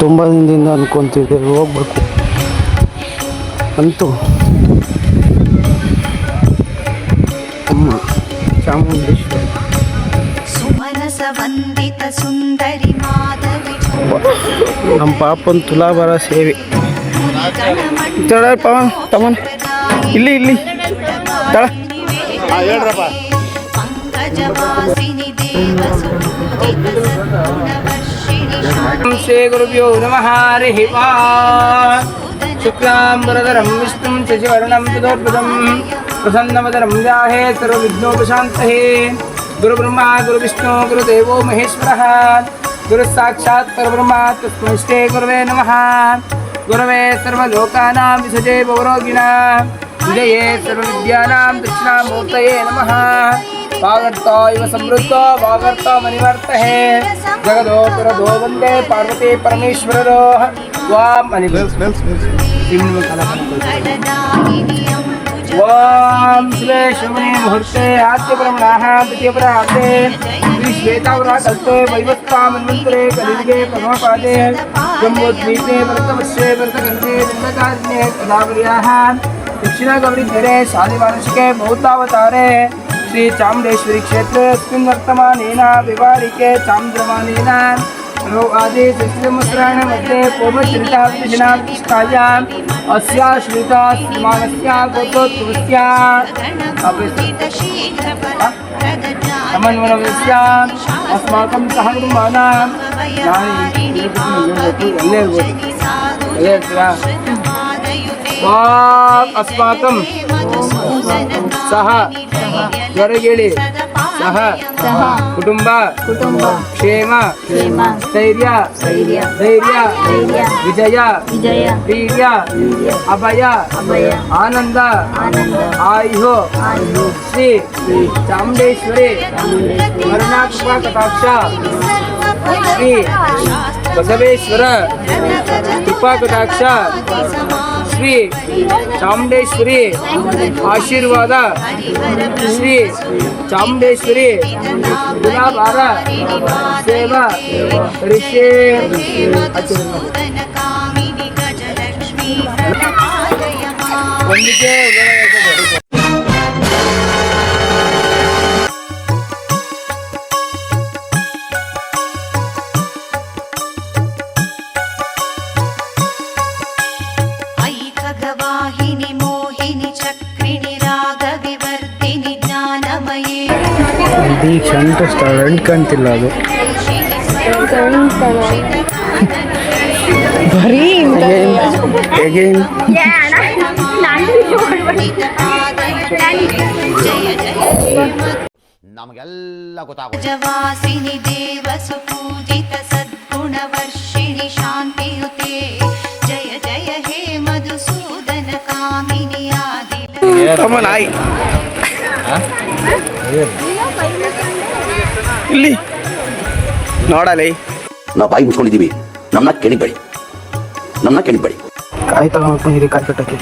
ತುಂಬ ದಿನದಿಂದ ಅನ್ಕೊಂತಿದ್ದೆ ಹೋಗ್ಬೇಕು ಅಂತೂ ಅಮ್ಮ ಚಾಮುಂಡೇಶ್ವರಿ ಸುಮನಸ ವಂದಿತ ಸುಂದರಿ ಮಾಧವಿ ನಮ್ಮ ಪಾಪನ ತುಲಾಭಾರ ಸೇವೆ ತಳ ಪವನ್ ತಮನ್ ಇಲ್ಲಿ ಇಲ್ಲಿ ತಳ ಹೇಳ್ರಪ್ಪ ಪಂಕಜವಾಸಿನಿ ಶ್ರೀ ಗುರುಭ್ಯೋ ನಮಃ ಹರಿಃ ಶುಕ್ಲಾಂಬರಧರಂ ವಿಷ್ಣುಂ ಶಶಿವರ್ಣಂ ಚತುರ್ಭುಜಂ ಪ್ರಸನ್ನವದನಂ ಧ್ಯಾಯೇ ಸರ್ವವಿಘ್ನೋಪಶಾಂತಯೇ ಗುರುಬ್ರಹ್ಮ ಗುರುವಿಷ್ಣು ಗುರುದೇವೋ ಮಹೇಶ್ವರಃ ಗುರು ಸಾಕ್ಷಾತ್ ಪರಬ್ರಹ್ಮ ತಸ್ಮೈ ಶ್ರೀ ಗುರವೇ ನಮಃ ಗುರವೇ ಸರ್ವಲೋಕಾನಾಂ ವಿಸಜೇ ಭವರೋಗಿಣಾಂ ವಿಜಯೇ ಸರ್ವವಿದ್ಯಾನಾಂ ದಕ್ಷಿಣಾಮೂರ್ತಯೇ ನಮಃ ಭಾಗರ್ತ ಇವ ಸಮೃದ್ಧ ಭಾಗರ್ತ ಮಣಿವರ್ತಹೇ ಜಗದೋಪುರದೋ ವಂದೇ ಪಾರ್ವತಿ ಪರಮೇಶ್ವರರೋ ವಾಂ ವಾಂ ಶಿವೇ ಶಿವನೇ ಮುಹೂರ್ತೆ ಆದ್ಯಬ್ರಹ್ಮಣಃ ದ್ವಿತೀಯಪರಾರ್ಧೆ ಶ್ರೀ ಶ್ವೇತಾವರಾಕಲ್ಪೆ ವೈವಸ್ವಾಮನ್ವಂತರೆ ಕಲಿಯುಗೆ ಪ್ರಥಮಪಾದೆ ಜಂಬೂದ್ವೀಪೆ ಭರತವರ್ಷೆ ಭರತಗಂಧೆ ದಂಡಕಾರಣ್ಯೆ ಕದಾವರ್ಯಾಃ दक्षिणगौरीधरे शालिवार्षिके बौद्धावतारे श्री चामुंडेश्वरी क्षेत्रे अस्मिन् वर्तमानेन विवारिके चान्द्रमानेन आदि संस्कृतमुद्रायण मध्ये पूर्वचरिताभिषणायाम् अस्या श्रुता श्रीमानस्य गोत्रोत्सवस्य समन्वयस्य अस्माकं सह कुटुम्बानां अस्माकं सह जरगेळि सह कुटुंब क्षेम स्थैर्य धैर्य विजय वीर्य अभय आनंद आयु श्री चामुंडेश्वरी करुणाकृपा कटाक्ष श्री बसवेश्वर कृपा कटाक्ष श्री चामुंडेश्वरी आशीर्वाद श्री चामुंडेश्वरी तुलाभार सेवा ऋषि वाहिनी मोहिनी चक्रिणी राग विवर्तिनी ज्ञानमये ಈ ಕ್ಷಣ ಸ್ಟಾರ್ಟ್ ಕಾಣ್ತಿಲ್ಲ ಅದು ಬರೀ ಅಗೇನ್ ನಮಗೆಲ್ಲ ಗೊತ್ತಾಗುತ್ತೆ ಜವಾಸಿನಿ ದೇವ ಸುಪೂಜಿತ ಸದ್ಗುಣವರ್ಷಿಣಿ ಶಾಂತಿಯುತೆ ಜಯ ಜಯ ಹೇ ಮಧುಸೂದನ ಕಾಮಿನಿ ನಾಯಿ ಇಲ್ಲಿ ನೋಡಲಿ ನಾವು ಬಾಯಿ ಮುಚ್ಕೊಂಡಿದ್ದೀವಿ ನಮ್ಮನ್ನ ಕೆಣಿಬೇಡಿ ಕಾಯಿ ತಗೊಂಡು ಹಿರಿ ಕಾಯಿ ಕಟ್ಟಕ್ಕೆ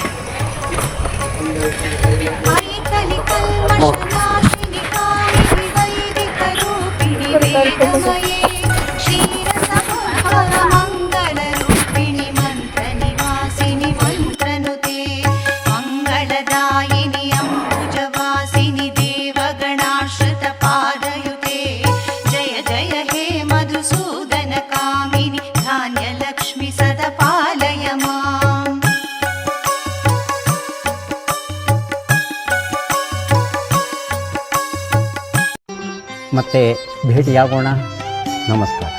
ಮತ್ತೆ ಭೇಟಿಯಾಗೋಣ. ನಮಸ್ಕಾರ.